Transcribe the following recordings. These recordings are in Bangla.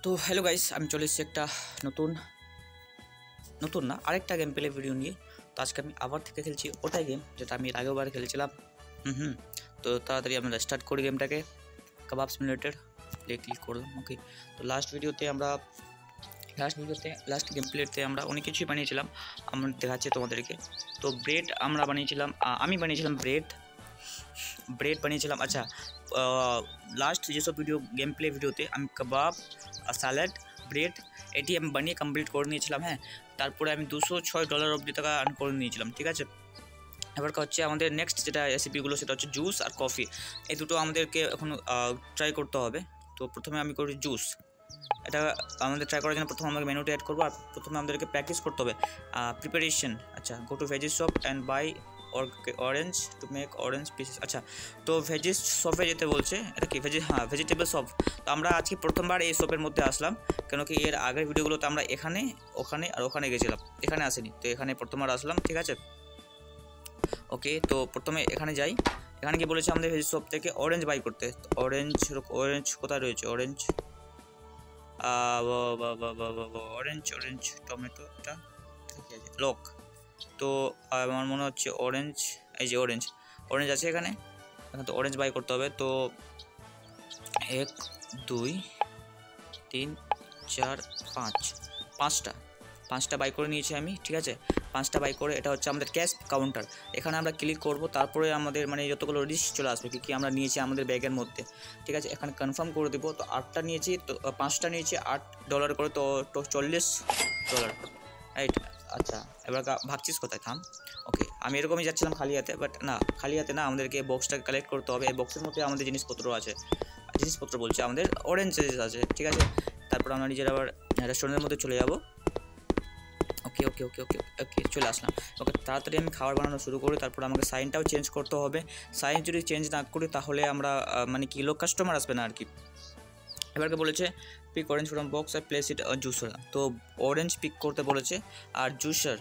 তো হ্যালো গাইস, আমি চলে এসেছি একটা নতুন নতুন না আরেকটা গেম প্লে ভিডিও নিয়ে। তো আজকে আমি আবার থেকে খেলছি ওটাই গেম যেটা আমি এর আগেবার খেলেছিলাম। তো তাড়াতাড়ি আমরা স্টার্ট করি গেমটাকে। কাবাব সিমুলেটর ক্লিক করলাম। ওকে, তো লাস্ট গেম প্লেতে আমরা অনেক কিছুই বানিয়েছিলাম, আমরা দেখাচ্ছি তোমাদেরকে। তো ব্রেড আমরা বানিয়েছিলাম, আমি বানিয়েছিলাম ব্রেড বানিয়েছিলাম। আচ্ছা, লাস্ট যেসব গেম প্লে ভিডিওতে আমি কাবাব, স্যালাড, ব্রেড এটি আমি বানিয়ে কমপ্লিট করে নিয়েছিলাম। হ্যাঁ, তারপরে আমি $206 অবধি টাকা আর্ন করে নিয়েছিলাম। ঠিক আছে, এবার হচ্ছে আমাদের নেক্সট যেটা রেসিপিগুলো সেটা হচ্ছে জুস আর কফি। এই দুটো আমাদেরকে এখন ট্রাই করতে হবে। তো প্রথমে আমি করি জুস। এটা আমাদের ট্রাই করার জন্য প্রথমে আমাকে মেনুতে অ্যাড করবো, আর প্রথমে আমাদেরকে প্র্যাকটিস করতে হবে প্রিপারেশন। আচ্ছা, go to veggies shop and buy orange to make orange pieces. আচ্ছা, তো ভেজিস শপে যেতে বলছে, এটা কি ভেজিটেবল শপ। তো আমরা আজকে প্রথমবার এই শপের মধ্যে আসলাম, কেন কি এর আগের ভিডিওগুলোতে আমরা এখানে ওখানে আর ওখানে গেছিলাম, এখানে আসেনি। তো এখানে প্রথমবার আসলাম। ঠিক আছে, ওকে, তো প্রথমে এখানে যাই। এখানে কি বলেছে আমাদের ভেজিস শপ থেকে অরেঞ্জ বাই করতে। অরেঞ্জ কোথায় রয়েছে? অরেঞ্জ অরেঞ্জ টমেটোটা ঠিক আছে, লক। তো আমার মনে হচ্ছে অরেঞ্জ, এই যে অরেঞ্জ আছে এখানে তো অরেঞ্জ বাই করতে হবে। তো 1 2 3 4 5 পাঁচটা বাই করে নিয়েছি আমি। ঠিক আছে, 5টা বাই করে এটা হচ্ছে আমাদের ক্যাশ কাউন্টার। এখানে আমরা ক্লিক করব, তারপরে আমাদের মানে যতগুলো লিস্ট চলে আসবে কি আমরা নিয়েছি আমাদের ব্যাগের মধ্যে। ঠিক আছে, এখানে কনফার্ম করে দেবো। তো 8টা নিয়েছি, তো 5টা নিয়েছি $8 করে, তো $40 রাইট। আচ্ছা, এবার ভাবছিস কোথায়? থাম। ওকে, আমি এরকমই যাচ্ছিলাম খালি হাতে, বাট না, খালি হাতে না, আমাদেরকে বক্সটাকে কালেক্ট করতে হবে। এই বক্সের মধ্যে আমাদের জিনিসপত্র বলছে আমাদের অরেঞ্জ আছে। ঠিক আছে, তারপর আমরা নিজের আবার রেস্টুরেন্টের মধ্যে চলে যাব। ওকে, চলে আসলাম। ওকে, তাড়াতাড়ি আমি খাবার বানানো শুরু করি। তারপর আমাকে সাইনটাও চেঞ্জ করতে হবে। সাইন যদি চেঞ্জ না করি তাহলে আমরা মানে কি লোক কাস্টমার আসবে না আর কি। এবারকে বলেছে পিক অরেঞ্জ ফ্রম বক্স আর প্লেস ইট জুসার। তো অরেঞ্জ পিক করতে বলেছে, আর জুসার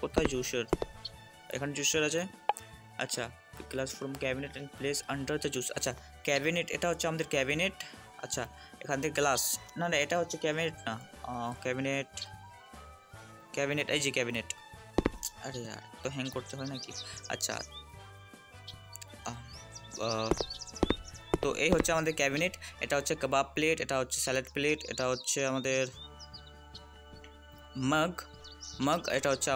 কোথায়? জুসার এখানে জুসার আছে। আচ্ছা, glass from cabinet and place under the juice. আচ্ছা, ক্যাবিনেট, এটা হচ্ছে আমাদের ক্যাবিনেট। আচ্ছা, এখান থেকে গ্লাস, না এটা হচ্ছে ক্যাবিনেট না, ক্যাবিনেট এই যে ক্যাবিনেট। আরে यार, তো হ্যাং করতে হয় নাকি? আচ্ছা, তো এই হচ্ছে আমাদের ক্যাবিনেট। এটা হচ্ছে কাবাব প্লেট, এটা হচ্ছে স্যালাড প্লেট, এটা হচ্ছে আমাদের মাগ, এটা হচ্ছে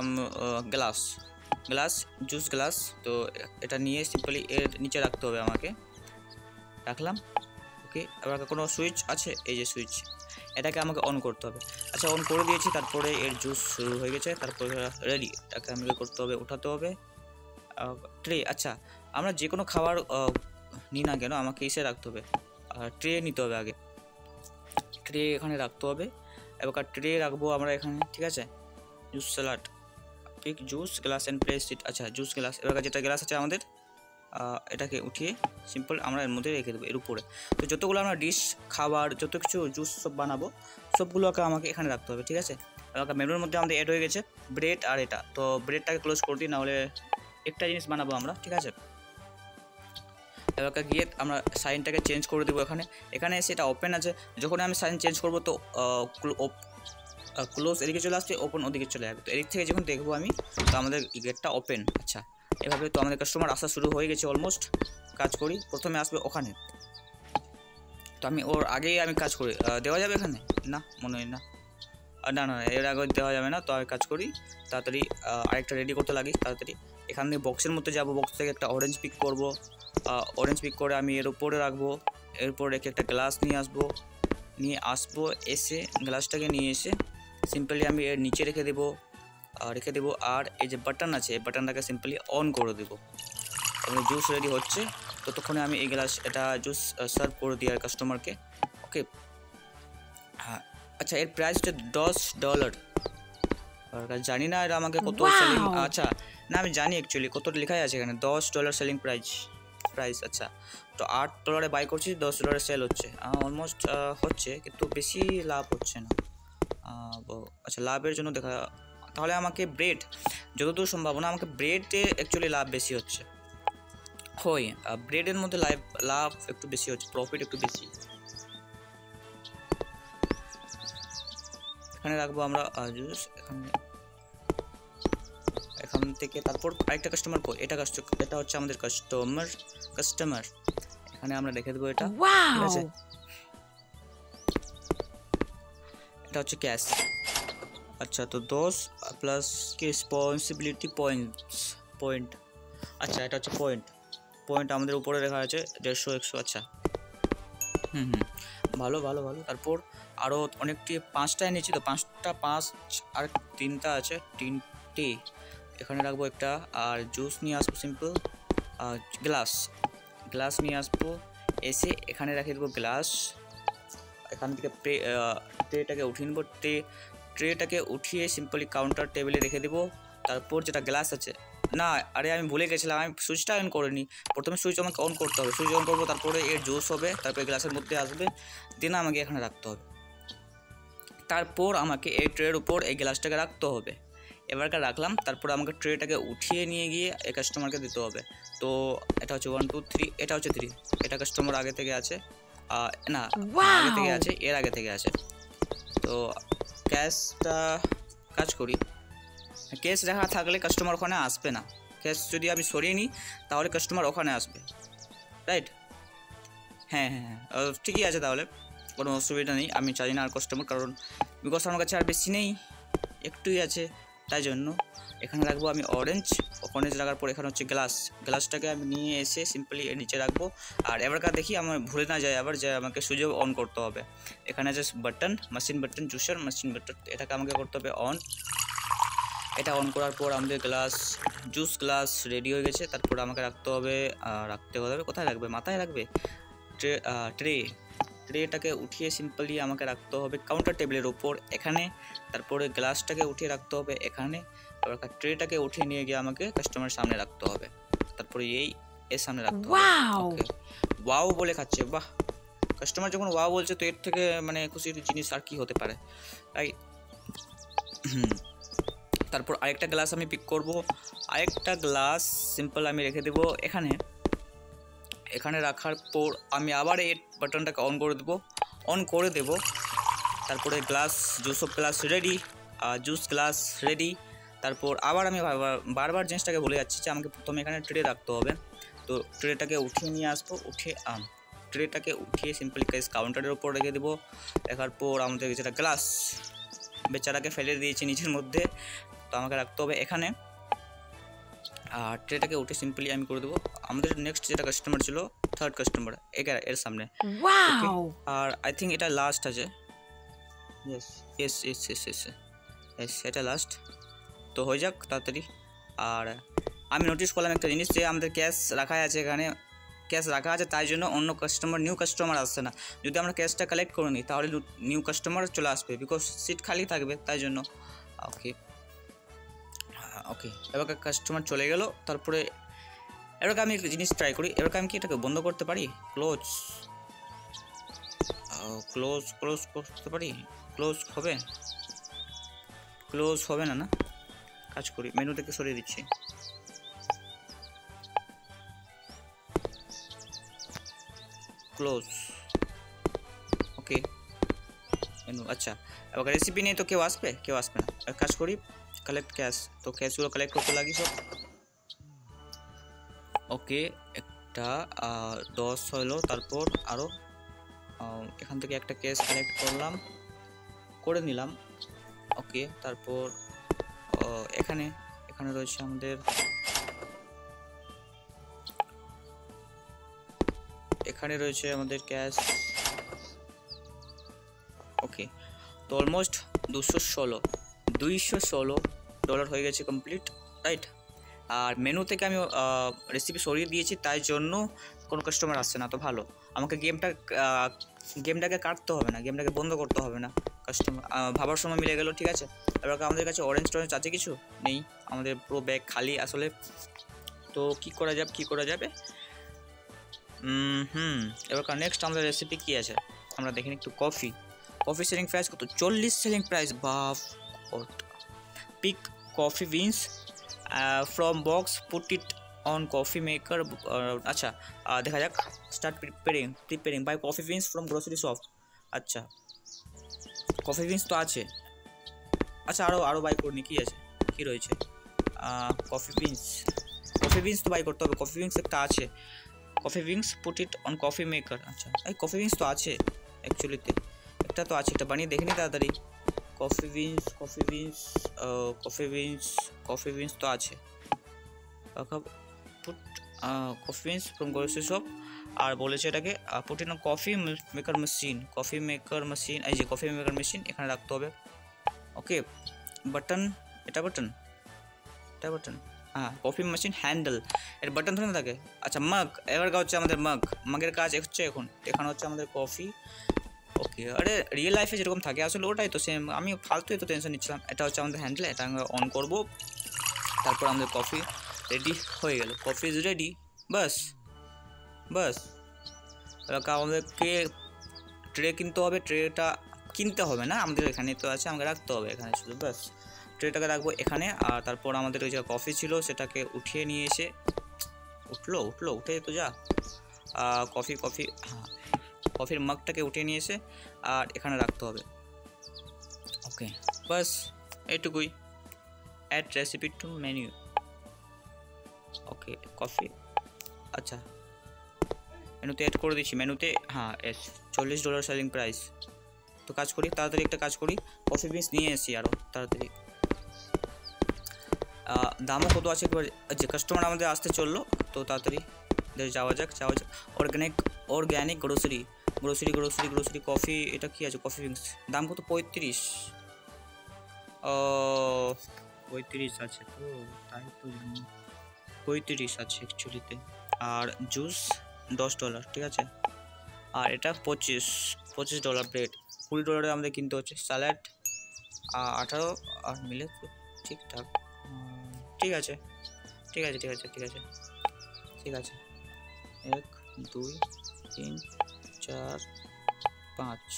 গ্লাস জুস গ্লাস। তো এটা নিয়ে সিম্পলি এর নিচে রাখতে হবে আমাকে। রাখলাম। ওকে, এবার কোনো সুইচ আছে, এই যে সুইচ, এটাকে আমাকে অন করতে হবে। আচ্ছা, অন করে দিয়েছি। তারপরে এর জুস শুরু হয়ে গেছে, তারপরে রেডি। এটাকে আমাকে করতে হবে, উঠাতে হবে ট্রে। আচ্ছা, আমরা যে কোনো খাবার নিই না কেন আমাকে এসে রাখতে হবে, ট্রে নিতে হবে আগে। ট্রে এখানে রাখতে হবে। এবার ট্রে রাখবো আমরা এখানে। ঠিক আছে, juice salad, pick juice glass and place it. আচ্ছা, জুস গ্লাস, এবার যেটা গ্লাস আছে আমাদের এটাকে উঠিয়ে সিম্পল আমরা এর মধ্যে রেখে দেবো, এর উপরে। তো যতগুলো আমরা ডিশ, খাবার, যত কিছু জুস সব বানাবো সবগুলোকে আমাকে এখানে রাখতে হবে। ঠিক আছে, এবার মেনুর মধ্যে আমাদের অ্যাড হয়ে গেছে ব্রেড আর এটা। তো ব্রেডটাকে ক্লোজ করে দিই, নাহলে একটা জিনিস বানাবো আমরা। ঠিক আছে, এবার গিয়ে আমরা সাইনটাকে চেঞ্জ করে দেবো। এখানে সেটা ওপেন আছে, যখন আমি সাইন চেঞ্জ করবো তো ক্লোজ এদিকে চলে আসছে, ওপেন ওদিকে চলে যাবে। তো এদিক থেকে যখন দেখবো আমি, তো আমাদের গেটটা ওপেন। আচ্ছা, এভাবে তো আমাদের কাস্টমার আসা শুরু হয়ে গেছে অলমোস্ট। কাজ করি, প্রথমে আসবে ওখানে। তো আমি ওর আগেই আমি কাজ করি। দেওয়া যাবে এখানে? না, মনে হয় না, না এর আগে দেওয়া যাবে না। তো আমি কাজ করি তাড়াতাড়ি, আরেকটা রেডি করতে লাগি তাড়াতাড়ি। এখান থেকে বক্সের মধ্যে যাব, বক্স থেকে একটা অরেঞ্জ পিক করব। অরেঞ্জ পিক করে আমি এর উপরে রাখবো। এরপর রেখে একটা গ্লাস নিয়ে আসবো। এসে গ্লাসটাকে নিয়ে এসে সিম্পলি আমি এর নিচে রেখে দেবো। আর এই যে বাটন আছে, এই বাটনটাকে সিম্পলি অন করে দেবো। আমাদের জুস রেডি হচ্ছে, ততক্ষণে আমি এই এটা জুস সার্ভ করে দিই আর কাস্টমারকে। ওকে, হ্যাঁ। আচ্ছা, এর প্রাইস হচ্ছে $10। জানি না এটা আমাকে কত সেলিং। আচ্ছা, না আমি জানি অ্যাকচুয়ালি কত লেখাই আছে এখানে, $10 সেলিং প্রাইস। আচ্ছা, তো $8 বাই করছি, $10 সেল হচ্ছে। অলমোস্ট হচ্ছে, কিন্তু বেশি লাভ হচ্ছে না। আচ্ছা, লাভের জন্য তাহলে আমাকে ব্রেড, যতদূর সম্ভাবনা আমাকে ব্রেডে অ্যাকচুয়ালি লাভ বেশি হচ্ছে। ব্রেডের মধ্যে লাভ একটু বেশি হচ্ছে, প্রফিট একটু বেশি। এখানে রাখবো আমরা জুস, এখান থেকে তারপর আরেকটা কাস্টমার কো, এটা হচ্ছে আমাদের কাস্টমার এখানে আমরা রেখে দেবো এটা, ঠিক আছে। এটা হচ্ছে ক্যাশ। আচ্ছা, তো 10 প্লাস কি রেসপন্সিবিলিটি পয়েন্ট, আচ্ছা এটা হচ্ছে পয়েন্ট আমাদের উপরে লেখা আছে 150 100। আচ্ছা ভালো। তারপর আরও অনেকটি 5টায় নিচ্ছি তো, 5টা আর 3টা আছে, 3টে এখানে রাখবো একটা। আর জুস নিয়ে আসবো সিম্পল, গ্লাস নিয়ে আসবো, এসে এখানে রেখে দেবো গ্লাস। এখান থেকে ট্রেটাকে উঠিয়ে নেবো, ট্রেটাকে উঠিয়ে সিম্পলি কাউন্টার টেবিলে রেখে দেবো। তারপর যেটা গ্লাস আছে, না আরে আমি ভুলে গেছিলাম, আমি সুইচটা অন করিনি। প্রথমে সুইচ আমাকে অন করতে হবে, সুইচ অন করবো, তারপরে এর জুস হবে, তারপরে গ্লাসের মধ্যে আসবে, দেন আমাকে এখানে রাখতে হবে। তারপর আমাকে এই ট্রের উপর এই গ্লাসটাকে রাখতে হবে। এবারকার রাখলাম, তারপর আমাকে ট্রেটাকে উঠিয়ে নিয়ে গিয়ে এই কাস্টমারকে দিতে হবে। তো এটা হচ্ছে 1 2 3, এটা হচ্ছে 3, এটা কাস্টমার আগে থেকে আছে, না আগে থেকে আছে, এর আগে থেকে আছে। তো ক্যাশটা কাজ করি, ক্যাশ রাখা থাকলে কাস্টমার ওখানে আসবে না, ক্যাশ যদি আমি সরিয়ে নিই তাহলে কাস্টমার ওখানে আসবে, রাইট? হ্যাঁ, ঠিকই আছে, তাহলে কোনো অসুবিধা নেই। আমি চাই না আর কাস্টমার, কারণ বিকজ আমার কাছে আর বেশি নেই, একটুই আছে, তাই জন্য এখানে রাখবো আমি অরেঞ্জ রাখার পর এখানে হচ্ছে গ্লাসটাকে আমি নিয়ে এসে সিম্পলি এর নিচে রাখবো। আর এবারকার দেখি আমার ভুলে না যায় আবার যে আমাকে সুইচ অন করতে হবে। এখানে আছে machine button, juicer machine button, এটাকে আমাকে করতে হবে অন। এটা অন করার পর আমাদের জুস গ্লাস রেডি হয়ে গেছে। তারপর আমাকে রাখতে হবে কোথায় রাখবে, মাথায় রাখবে ট্রেটাকে উঠিয়ে সিম্পলি আমাকে রাখতে হবে কাউন্টার টেবিলের ওপর এখানে। তারপরে গ্লাসটাকে উঠিয়ে রাখতে হবে এখানে, তারপর ট্রেটাকে উঠিয়ে নিয়ে গিয়ে আমাকে কাস্টমারের সামনে রাখতে হবে, তারপরে এর সামনে রাখতে হবে। ওয়াও বলে খাচ্ছে, বাহ! কাস্টমার যখন ওয়াও বলছে তো এর থেকে মানে খুশির জিনিস আর কি হতে পারে, তাই। তারপর আরেকটা গ্লাস আমি পিক করব, আরেকটা গ্লাস সিম্পল আমি রেখে দেব এখানে রাখার পর আমি আবার এই বাটনটাকে অন করে দেব। তারপরে জুস গ্লাস রেডি। তারপর আবার আমি বারবার জিনিসটাকে বলে যাচ্ছি যে আমাকে প্রথমে এখানে ট্রে রাখতে হবে। তো ট্রেটাকে উঠিয়ে নিয়ে আসবো, ট্রেটাকে উঠিয়ে সিম্পলি কাউন্টারের উপর রেখে দেবো। রাখার পর আমাদের যেটা গ্লাস বেচারাকে ফেলে দিয়েছি নিচের মধ্যে, তো আমাকে রাখতে হবে এখানে। আর ট্রেটাকে উঠে সিম্পলি আমি করে দেবো। আমাদের নেক্সট যেটা কাস্টমার ছিল, থার্ড কাস্টমার, এর সামনে। আর আই থিঙ্ক এটা লাস্ট আছে, ইয়েস এটা লাস্ট। তো হয়ে যাক তাড়াতাড়ি। আর আমি নোটিস করলাম একটা জিনিস, যে আমাদের ক্যাশ রাখা আছে, এখানে ক্যাশ রাখা আছে, তাই জন্য অন্য নিউ কাস্টমার আসছে না। যদি আমরা ক্যাশটা কালেক্ট করে নিই তাহলে নিউ কাস্টমার চলে আসবে, বিকজ সিট খালি থাকবে, তাই জন্য। ওকে এবার কাস্টমার চলে গেল। তারপরে এবার আমি একটা জিনিস ট্রাই করি, এবার আমি কি এটাকে বন্ধ করতে পারি? ক্লোজ করতে পারি? ক্লোজ হবে না, কাজ করি, মেনু থেকে সরিয়ে দিচ্ছি। ক্লোজ, ওকে মেনু। আচ্ছা, এবার রেসিপি নেই তো কেউ আসবে না। কাজ করি, কালেক্ট ক্যাশ, তো ক্যাশগুলো কালেক্ট করতে লাগি সব। ওকে, একটা 10 হলো, তারপর আরও এখান থেকে একটা ক্যাশ কালেক্ট করে নিলাম। ওকে, তারপর এখানে রয়েছে আমাদের, ক্যাশ। ওকে, তো অলমোস্ট $216 হয়ে গেছে কমপ্লিট, রাইট? আর মেনু থেকে আমি রেসিপি সরিয়ে দিয়েছি, তাই জন্য কোনো কাস্টমার আসছে না। তো ভালো, আমাকে গেমটাকে কাটতে হবে না, গেমটাকে বন্ধ করতে হবে না, কাস্টমার ভাবার সময় মিলে গেল, ঠিক আছে। এবার আমাদের কাছে অরেঞ্জ আছে কিছু নেই, আমাদের পুরো ব্যাগ খালি আসলে। তো কি করা যাবে? এবার নেক্সট আমাদের রেসিপি কি আছে আমরা দেখি একটু। কফি সেলিং প্রাইস কত? 40 সেলিং প্রাইস, বাফ। Pick coffee beans from box, put it on coffee maker. আচ্ছা, দেখা যাক। Start preparing by coffee beans from grocery shop. আচ্ছা, কফি বিনস তো আছে, আচ্ছা আরও বাই করনি, কি আছে, কি রয়েছে, কফি বিনস তো বাই করতে হবে। কফি বিনস একটা আছে, coffee beans put it on coffee maker. আচ্ছা এই কফি বিনস তো আছে অ্যাকচুয়ালিতে, একটা তো আছে, এটা বানিয়ে দেখে নি তাড়াতাড়ি। কফি বিনস তো আছে, put coffee beans from grocery shop. আর বলেছে এটাকে put in coffee maker machine, এই যে কফি মেকার মেশিন এখানে রাখতে হবে। ওকে বাটন, এটা বাটন, হ্যাঁ কফি মেশিন হ্যান্ডেল, এর বাটন ধরে থাকে। আচ্ছা মাগ, এবার হচ্ছে আমাদের মাগের কাজ হচ্ছে এখানে হচ্ছে আমাদের কফি। ওকে আরে রিয়েল লাইফে যেরকম থাকে আসলে ওটাই তো সেম, আমি ফালতু এত টেনশন নিচ্ছিলাম। এটা হচ্ছে আমাদের হ্যান্ডেল, এটা আমরা অন করব, তারপর আমাদের কফি রেডি হয়ে গেল। কফি ইজ রেডি, বাস আমাদেরকে ট্রে কিনতে হবে। ট্রেটা কিনতে হবে না, আমাদের এখানে তো আছে, আমাকে রাখতে হবে এখানে শুধু, বাস ট্রেটাকে রাখবো এখানে। আর তারপর আমাদের ওই যে কফি ছিল সেটাকে উঠিয়ে নিয়ে এসে, উঠে তো যা কফি হ্যাঁ কফির মাগটাকে উঠিয়ে নিয়ে এসে আর এখানে রাখতে হবে। ওকে বাস এইটুকুই। Add recipe to menu. Okay coffee, আচ্ছা মেনুতে অ্যাড করে দিচ্ছি, মেনুতে হ্যাঁ এস $40 সেলিং প্রাইস। তো কাজ করি তাড়াতাড়ি, একটা কাজ করি, কফি বিনস নিয়ে এসি আরও তাড়াতাড়ি। দামও কত আছে একবার, যে কাস্টমার আমাদের আসতে চললো, তো তাড়াতাড়ি যাওয়া যাক। অর্গ্যানিক গ্রোসারি কফি, এটা কি আছে কফি বিনস, দাম কত 35 আছে, তো তাই তো 35 আছে অ্যাকচুয়ালিতে। আর জুস $10, ঠিক আছে। আর এটা $25 ব্রেড, $20 আমাদের কিনতে হচ্ছে। স্যালাড 18 আর মিলে তো ঠিকঠাক, ঠিক আছে 1 2 3 4 5।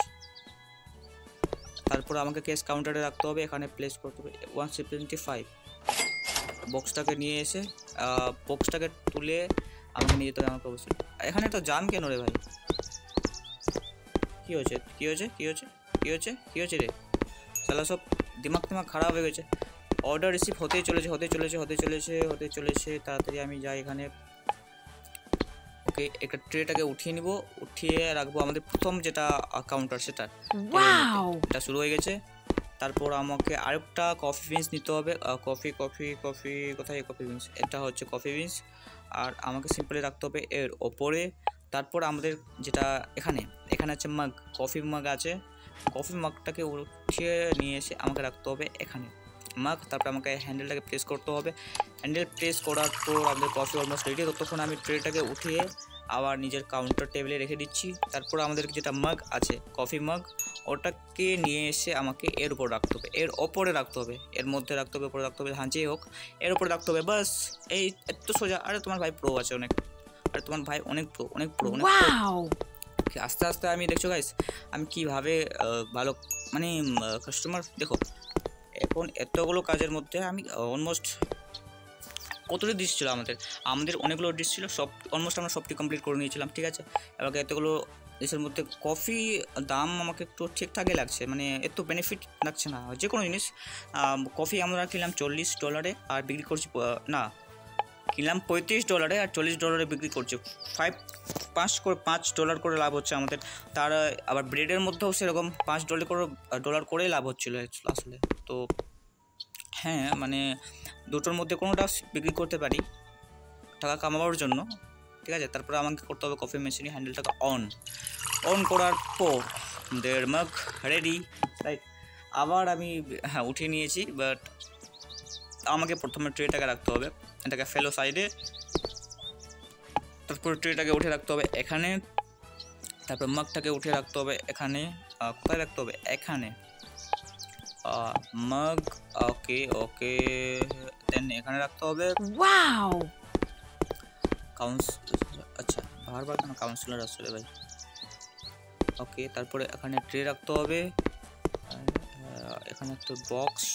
তারপর আমাকে ক্যাশ কাউন্টারে রাখতে হবে, এখানে প্লেস করতে হবে 175। বক্সটাকে নিয়ে এসে বক্সটাকে তুলে আমাকে নিয়ে যেতে হবে আমাকে অবশ্যই। এখানে তো জাম কেন রে ভাই, কি হচ্ছে রে, সালা সব দিমাগ খারাপ হয়ে গেছে। অর্ডার রিসিভ হতেই চলেছে। তাড়াতাড়ি আমি যাই এখানে। ওকে একটা ট্রেটাকে উঠিয়ে রাখবো আমাদের প্রথম যেটা কাউন্টার, সেটা এটা শুরু হয়ে গেছে। তারপর আমাকে আরেকটা কফি বিনস নিতে হবে। কফি কোথায় কফি বিনস, এটা হচ্ছে কফি বিনস। আর আমাকে সিম্পলি রাখতে হবে এর ওপরে। তারপর আমাদের যেটা এখানে আছে মাগ, কফি মাগ আছে, কফি মাগটাকে উঠিয়ে নিয়ে এসে আমাকে রাখতে হবে এখানে মাগ। তারপর আমাকে হ্যান্ডেলটাকে প্রেস করতে হবে। হ্যান্ডেল প্রেস করার পর আমাদের কফি অলমোস্ট রেডি। ততক্ষণ আমি ট্রেটাকে উঠিয়ে আবার নিজের কাউন্টার টেবিলে রেখে দিচ্ছি। তারপর আমাদের যেটা মাগ আছে কফি মাগ, ওটাকে নিয়ে এসে আমাকে এর উপর রাখতে হবে, এর ওপরে রাখতে হবে, এর মধ্যে রাখতে হবে, উপরে রাখতে হবে, যেই হোক এর উপরে রাখতে হবে, বাস এই এত সোজা। আরে তোমার ভাই প্রো আছে অনেক, অনেক প্রো। আস্তে আস্তে আমি দেখছো গাইস আমি কিভাবে ভালো মানে কাস্টমার দেখো, এখন এতগুলো কাজের মধ্যে আমি অলমোস্ট কতটি ডিশ ছিল আমাদের অনেকগুলো ডিশ ছিল, সব অলমোস্ট আমরা সবটি কমপ্লিট করে নিয়েছিলাম, ঠিক আছে। এবার এতগুলো ডিশের মধ্যে কফি দাম আমাকে একটু ঠিকঠাকই লাগছে, মানে এত বেনিফিট লাগছে না যে কোনো জিনিস। কফি আমরা কিনলাম $40 আর বিক্রি করছি কিনলাম $35 আর $40 বিক্রি করছে, $5 করে লাভ হচ্ছে আমাদের। তার আবার ব্রেডের মধ্যেও সেরকম $5 করে লাভ হচ্ছিল আসলে। তো হ্যাঁ মানে দুটোর মধ্যে কোনোটা বিক্রি করতে পারি টাকা কামাবার জন্য, ঠিক আছে। তারপরে আমাকে করতে হবে কফি মেশিনের হ্যান্ডেলটাকে অন করার পর দেড় মাগ রেডি, রাইট। আবার আমি উঠিয়ে নিয়েছি, বাট আমাকে প্রথমে ট্রেটাকে রাখতে হবে, এটাকে ফেলো সাইডে। তারপর ট্রেটাকে উঠে রাখতে হবে এখানে, তারপর মাগটাকে উঠে রাখতে হবে এখানে, কোথায় রাখতে হবে এখানে মাগ, ওকে দেন এখানে রাখতে হবে। ওয়াও আচ্ছা বারবার কেন কাউন্সিলর আসলে ভাই। ওকে তারপরে এখানে ট্রে রাখতে হবে, এখানে একটা বক্স।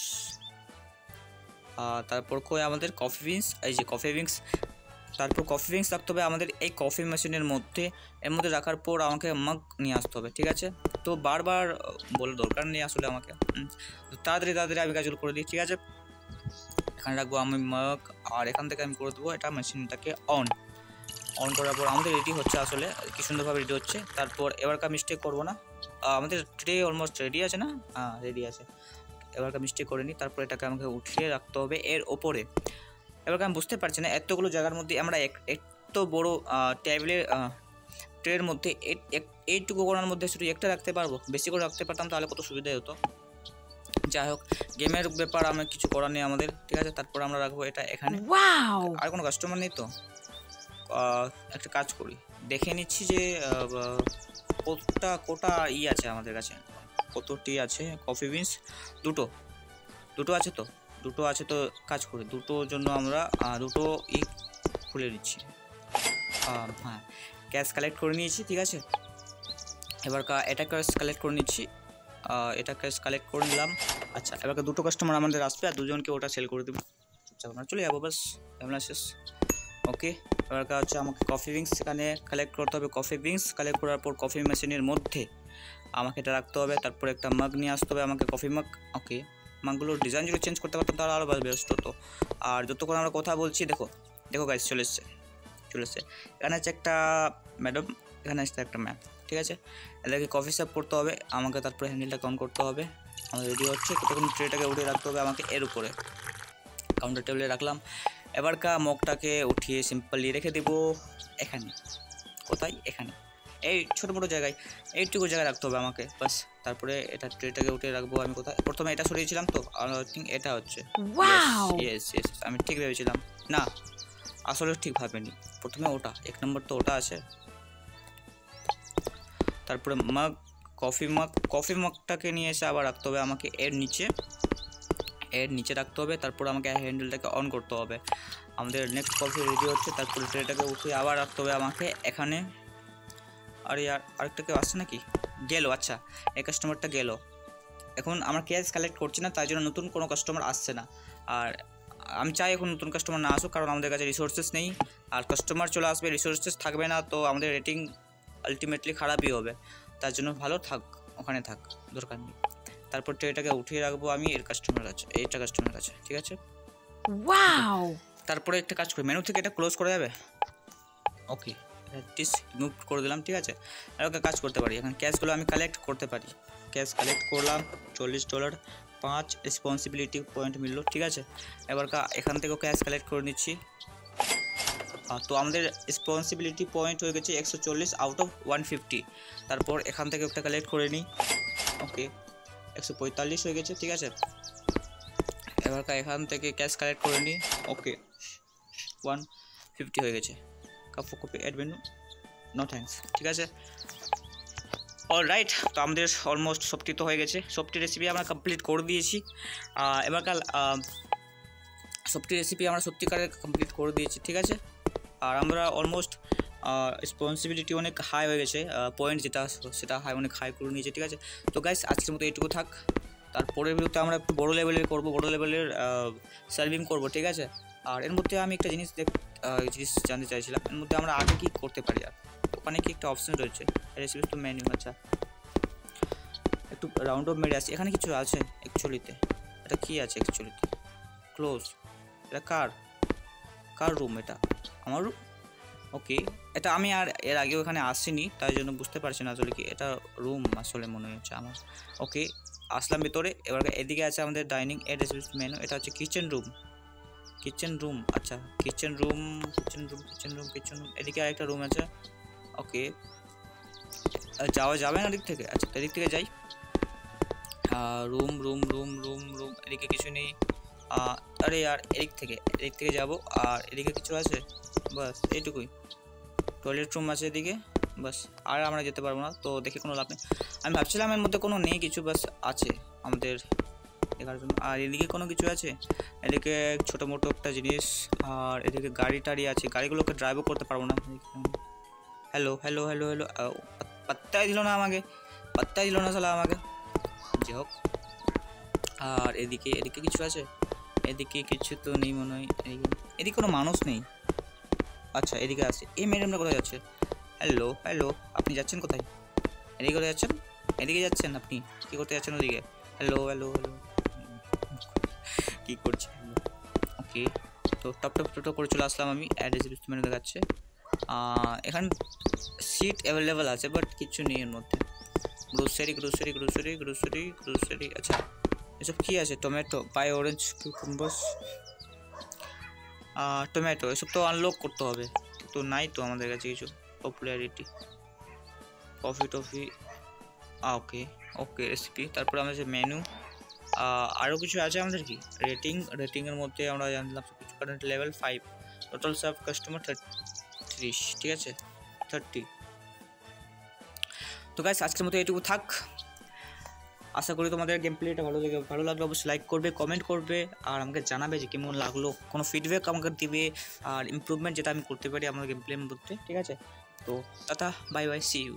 তারপর কই আমাদের কফি বিনস, এই যে কফি বিনস তারপর কফি বিনস রাখতে হবে আমাদের এই কফি মেশিনের মধ্যে। এর মধ্যে রাখার পর আমাকে মাগ নিয়ে আসতে হবে, ঠিক আছে? তো বারবার বলে দরকার নেই আসলে আমাকে, তাড়াতাড়ি তাড়াতাড়ি আমি কাজগুলো করে দিই, ঠিক আছে? এখানে রাখবো আমি মাগ, আর এখান থেকে আমি করে দেবো এটা মেশিনটাকে অন করার পর আমাদের রেডি হচ্ছে, আসলে কি সুন্দরভাবে রেডি হচ্ছে। তারপর এবারকার মিস্টেক করবো না, আমাদের ট্রে অলমোস্ট রেডি আছে না? হ্যাঁ রেডি আছে, এবারকার মিস্টেক করে নিই। তারপর এটাকে আমাকে উঠিয়ে রাখতে হবে এর ওপরে। এবারকার আমি বুঝতে পারছি না এতগুলো জায়গার মধ্যে আমরা এত বড় টেবিলের ট্রের মধ্যে এইটুকু করার মধ্যে শুধু একটা রাখতে পারবো, বেশি করে রাখতে পারতাম তাহলে কত সুবিধাই হতো। যাই হোক, গেমের ব্যাপার আমি কিছু করার নেই আমাদের, ঠিক আছে? তারপর আমরা রাখবো এটা এখানে। আর কোনো কাস্টমার নেই তো একটা কাজ করি, দেখে নিচ্ছি যে কোটা আছে আমাদের কাছে, কতটি আছে কফি বিনস। দুটো আছে তো, কাজ করি দুটোর জন্য আমরা দুটো খুলে নিচ্ছি। হ্যাঁ, ক্যাশ কালেক্ট করে নিয়েছি, ঠিক আছে? এবার এটা ক্যাশ কালেক্ট করে নিচ্ছি, এটা ক্যাশ কালেক্ট করে নিলাম। আচ্ছা, এবার দুটো কাস্টমার আমাদের আসবে আর দুজনকে ওটা সেল করে দেবো, আমরা চলে যাবো, বাস এমন শেষ। ওকে, এবার হচ্ছে আমাকে কফি বিনস এখানে কালেক্ট করতে হবে। কফি বিনস কালেক্ট করার পর কফি মেশিনের মধ্যে আমাকে এটা রাখতে হবে। তারপর একটা মাগ নিয়ে আসতে হবে আমাকে, কফি মাগ। ওকে, মাগগুলোর ডিজাইন যদি চেঞ্জ করতে পারতাম তাহলে আরও বেস্ট হতো। আর যতক্ষণ আমরা কথা বলছি দেখো গাইস চলে এসছে। এখানে হচ্ছে একটা ম্যাডাম, এখানে আসছে একটা ম্যাম, ঠিক আছে? এদেরকে কফি সার্ভ করতে হবে আমাকে। তারপরে হ্যান্ডেলটাকে অন করতে হবে, আমার রেডি হচ্ছে। তখন ট্রেটাকে উঠিয়ে রাখতে হবে আমাকে এর উপরে, কাউন্টার টেবিলে রাখলাম। এবার মগটাকে উঠিয়ে সিম্পলি রেখে দেবো এখানে। কোথায়? এখানে, এই ছোটো মোটো জায়গায়, এইটুকু জায়গায় রাখতে হবে আমাকে, বাস। তারপরে এটা ট্রেটাকে উঠিয়ে রাখবো আমি কোথায়? প্রথমে এটা সরিয়েছিলাম তো, আই থিঙ্ক এটা হচ্ছে। ইয়েস, আমি ঠিক ভেবেছিলাম, না আসলে ঠিক ভাবেনি। প্রথমে ওটা, এক নম্বর তো ওটা আছে। তারপরে কফি মাগটাকে নিয়ে এসে আবার রাখতে হবে আমাকে এর নিচে রাখতে হবে। তারপর আমাকে হ্যান্ডেলটাকে অন করতে হবে। আমাদের নেক্সট কফি রেডি হচ্ছে। তারপরে ট্রেটাকে উঠিয়ে আবার রাখতে হবে আমাকে এখানে। আর আরেকটা কেউ আসছে নাকি? গেল, আচ্ছা এই কাস্টমারটা গেল। এখন আমরা ক্যাশ কালেক্ট করছি না, তাই জন্য নতুন কোনো কাস্টমার আসছে না। আর আমি চাই এখন নতুন কাস্টমার না আসুক, কারণ আমাদের কাছে রিসোর্সেস নেই। আর কাস্টমার চলে আসবে, রিসোর্সেস থাকবে না, তো আমাদের রেটিং আলটিমেটলি খারাপই হবে। তার জন্য ভালো থাক, ওখানে থাক, দরকার নেই। তারপর ট্রেটাকে উঠিয়ে রাখবো আমি এইটা কাস্টমার কাছে, ঠিক আছে? তারপরে একটা কাজ করি, মেনু থেকে এটা ক্লোজ করা যাবে। ওকে, রিমুভ করে দিলাম, ঠিক আছে? আর ওকে কাজ করতে পারি। এখন ক্যাশগুলো আমি কালেক্ট করতে পারি। ক্যাশ কালেক্ট করলাম $40, 5 রেসপন্সিবিলিটি পয়েন্ট মিললো, ঠিক আছে? এবার এখান থেকেও ক্যাশ কালেক্ট করে নিচ্ছি। তো আমাদের রেসপন্সিবিলিটি পয়েন্ট হয়ে গেছে 140 আউট অফ 150। তারপর এখান থেকে একটা কালেক্ট করে নিই। ওকে, 145 হয়ে গেছে, ঠিক আছে? এবার এখান থেকে ক্যাশ কালেক্ট করে নিই। ওকে, 150 হয়ে গেছে। Coffee add menu, no thanks, ঠিক আছে? অলরাইট, তো আমাদের অলমোস্ট সবটি তো হয়ে গেছে। সবটি রেসিপি আমরা কমপ্লিট করে দিয়েছি। এবার সবটি রেসিপি আমরা সত্যিকারে কমপ্লিট করে দিয়েছি, ঠিক আছে? আর আমরা অলমোস্ট রেসপন্সিবিলিটি অনেক হাই হয়ে গেছে, পয়েন্ট সেটা অনেক হাই করে নিয়েছে, ঠিক আছে? তো গাইস, আজকের মতো এইটুকু থাক। তারপরের ভিডিওতে আমরা একটু বড়ো লেভেলের সার্ভিং করবো, ঠিক আছে? আর এর মধ্যে আমি একটা জিনিস জানতে চাইছিলাম, এর মধ্যে আমরা আগে কী করতে পারি। আর ওখানে কি একটা অপশন রয়েছে, রেসিপি তো মেনু। আচ্ছা, একটু রাউন্ড অফ মেরে আসি। এখানে কিছু আছে অ্যাকচুয়ালিতে, এটা কি আছে অ্যাকচুয়ালিতে? ক্লোজ, এটা কার রুম? এটা আমার রুম। ওকে, এটা আমি আর এর আগেও এখানে আসিনি, তাই জন্য বুঝতে পারছি না আসলে কি এটা রুম আসলে মনে হচ্ছে আমার। ওকে, আসলাম ভিতরে। এবার এদিকে আছে আমাদের ডাইনিং এর রেসিপি মেনু। এটা হচ্ছে কিচেন রুম। আচ্ছা, কিচেন রুম। এদিকে আরেকটা রুম আছে। ওকে, যাওয়া যাবে না এদিক থেকে? আচ্ছা, এদিক থেকে যাই। রুম, এদিকে কিছু নেই। আরে আর এদিক থেকে যাব। আর এদিকে কিছু আছে? বাস এইটুকুই। টয়লেট রুম আছে এদিকে, বাস। আর আমরা যেতে পারবো না, তো দেখে কোনো লাভ নেই। আমি ভাবছিলাম এর মধ্যে কোনো নেই কিছু, বাস আছে আমাদের দেখার জন্য। আর এদিকে কোনো কিছু আছে? এদিকে ছোটো মোটো একটা জিনিস। আর এদিকে গাড়ি টাড়ি আছে, গাড়িগুলোকে ড্রাইভও করতে পারবো না। হ্যালো, পাত্তাই দিল না শালা আমাকে। যাই হোক, আর এদিকে কিছু আছে? এদিকে কিছু তো নেই মনে হয়। এদিকে কোনো মানুষ নেই। আচ্ছা এদিকে আসছে। এই ম্যাডামটা কোথায় যাচ্ছে? হ্যালো হ্যালো, আপনি যাচ্ছেন কোথায়? এদিকে কোথায় যাচ্ছেন? এদিকে যাচ্ছেন আপনি? কী করতে যাচ্ছেন ওদিকে? হ্যালো হ্যালো হ্যালো, কী করছেন? ওকে, তো টপ টপ টপ করে চলে আসলাম আমি। অ্যাড রেসিপি মেনু দেখাচ্ছে। এখানে সিট অ্যাভেলেবেল আছে বাট কিছু নেই এর মধ্যে। Grocery grocery grocery grocery grocery, আচ্ছা এসব কী আছে? টমেটো, পাই, অরেঞ্জ, কিউকাম্বাস, টমেটো, এসব তো আনলক করতে হবে, তো নাই তো আমাদের কাছে কিছু। পপুলারিটি, কফি টফি, ওকে ওকে রেসিপি। তারপরে আমাদের মেনু, আরও কিছু আছে আমাদের কি রেটিংয়ের মধ্যে আমরা জানলাম সব কিছু। Current level 5, total serve customer 30, ঠিক আছে 30। তো গাইস আজকের মতো এটুকু থাক। আশা করি তোমাদের গেম প্লেটা ভালো লাগলে অবশ্যই লাইক করবে, কমেন্ট করবে, আর আমাকে জানাবে যে কেমন লাগলো। কোনো ফিডব্যাক আমাকে দিবে, আর ইমপ্রুভমেন্ট যেটা আমি করতে পারি আমার গেম প্লের মধ্যে, ঠিক আছে? তো tata, bye bye, see you.